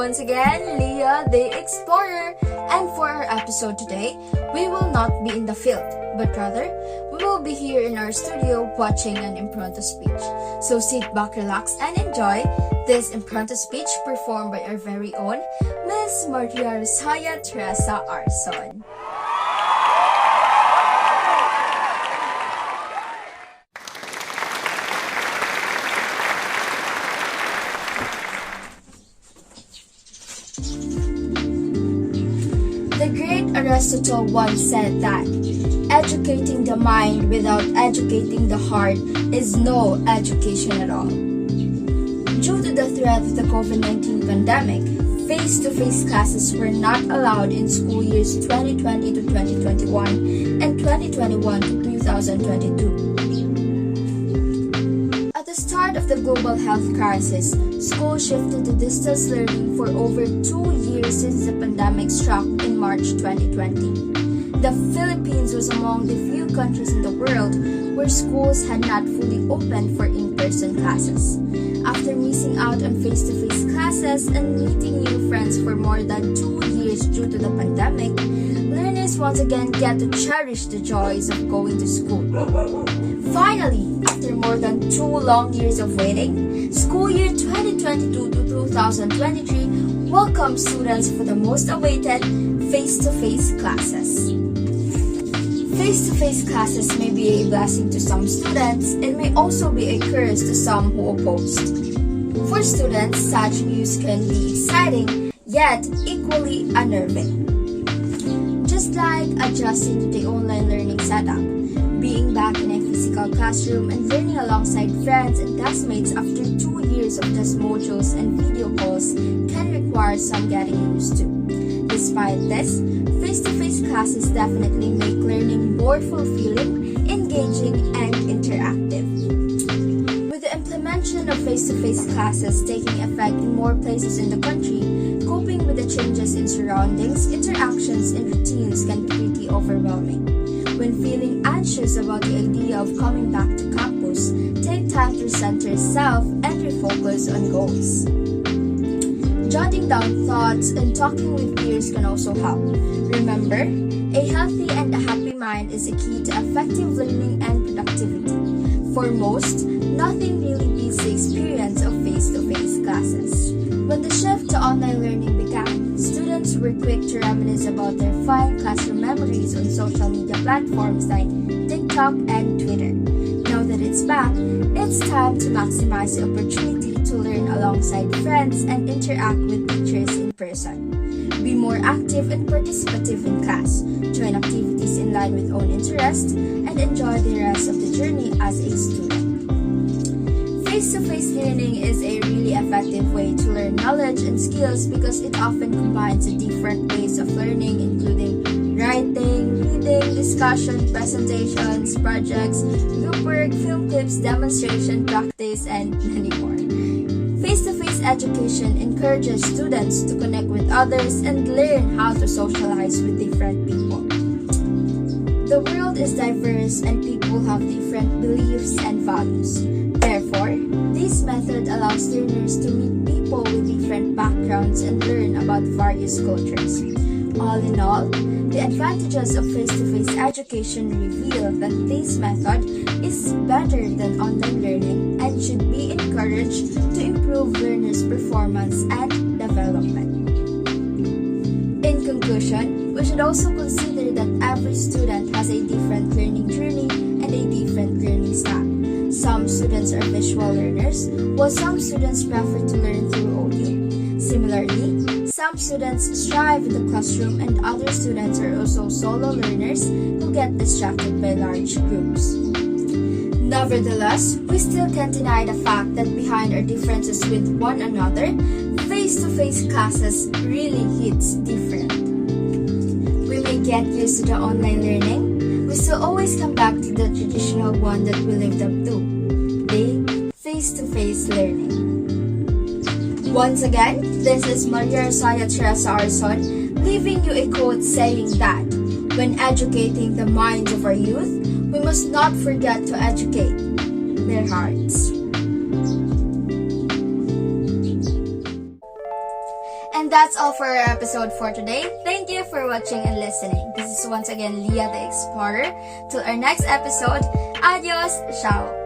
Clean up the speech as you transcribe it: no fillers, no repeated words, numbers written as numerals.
once again, Leah the Explorer, and for our episode today, we will not be in the field, but rather, we will be here in our studio watching an impromptu speech. So sit back, relax, and enjoy this impromptu speech performed by our very own Miss Ma.Rosalia Teresa R. The great Aristotle once said that educating the mind without educating the heart is no education at all. Due to the threat of the COVID-19 pandemic, face-to-face classes were not allowed in school years 2020 to 2021 and 2021 to 2022. At the start of the global health crisis, schools shifted to distance learning for over 2 years since the pandemic struck in March 2020. The Philippines was among the few countries in the world where schools had not fully opened for in-person classes. After missing out on face-to-face classes and meeting new friends for more than 2 years due to the pandemic, learners once again get to cherish the joys of going to school. Finally, after more than 2 long years of waiting, school year 2022 to 2023 welcomes students for the most awaited face-to-face classes. Face-to-face classes may be a blessing to some students and may also be a curse to some who opposed. For students, such news can be exciting, yet equally unnerving. Just like adjusting to the online learning setup, being back in a physical classroom and learning alongside friends and classmates after 2 years of just modules and video calls can require some getting used to. Despite this, face-to-face classes definitely make learning more fulfilling, engaging, and interactive. With the implementation of face-to-face classes taking effect in more places in the country, coping with the changes in surroundings, interactions, and routines can be pretty overwhelming. When feeling anxious about the idea of coming back to campus, take time to center yourself and refocus on goals. Jotting down thoughts and talking with peers can also help. Remember, a healthy and a happy mind is a key to effective learning and productivity. For most, nothing really beats the experience of face-to-face classes. When the shift to online learning began, students were quick to reminisce about their fine classroom memories on social media platforms like TikTok and Twitter. Now that it's back, it's time to maximize the opportunity to learn alongside friends and interact with teachers in person. Be more active and participative in class, join activities in line with own interests, and enjoy the rest of the journey as a student. Face-to-face learning is a really effective way to learn knowledge and skills because it often combines the different ways of learning, including writing, reading, discussion, presentations, projects, group work, film clips, demonstration, practice, and many more. Face-to-face education encourages students to connect with others and learn how to socialize with different people. The world is diverse and people have different beliefs and values. Therefore, this method allows learners to meet people with different backgrounds and learn about various cultures. All in all, the advantages of face-to-face education reveal that this method is better than online learning and should be encouraged to improve learners' performance and development. In conclusion, we should also consider that every student has a different learning journey and a different learning style. Some students are visual learners, while some students prefer to learn through audio. Similarly, some students strive in the classroom and other students are also solo learners who get distracted by large groups. Nevertheless, we still can't deny the fact that behind our differences with one another, face-to-face classes really hits different. We may get used to the online learning, we still always come back to the traditional one that we lived up to, the face-to-face learning. Once again, this is Ma.Rosalia Teresa R, leaving you a quote saying that, when educating the minds of our youth, we must not forget to educate their hearts. And And that's all for our episode for today. Thank you for watching and listening. This is once again Leah the Explorer. Till our next episode, adios, ciao.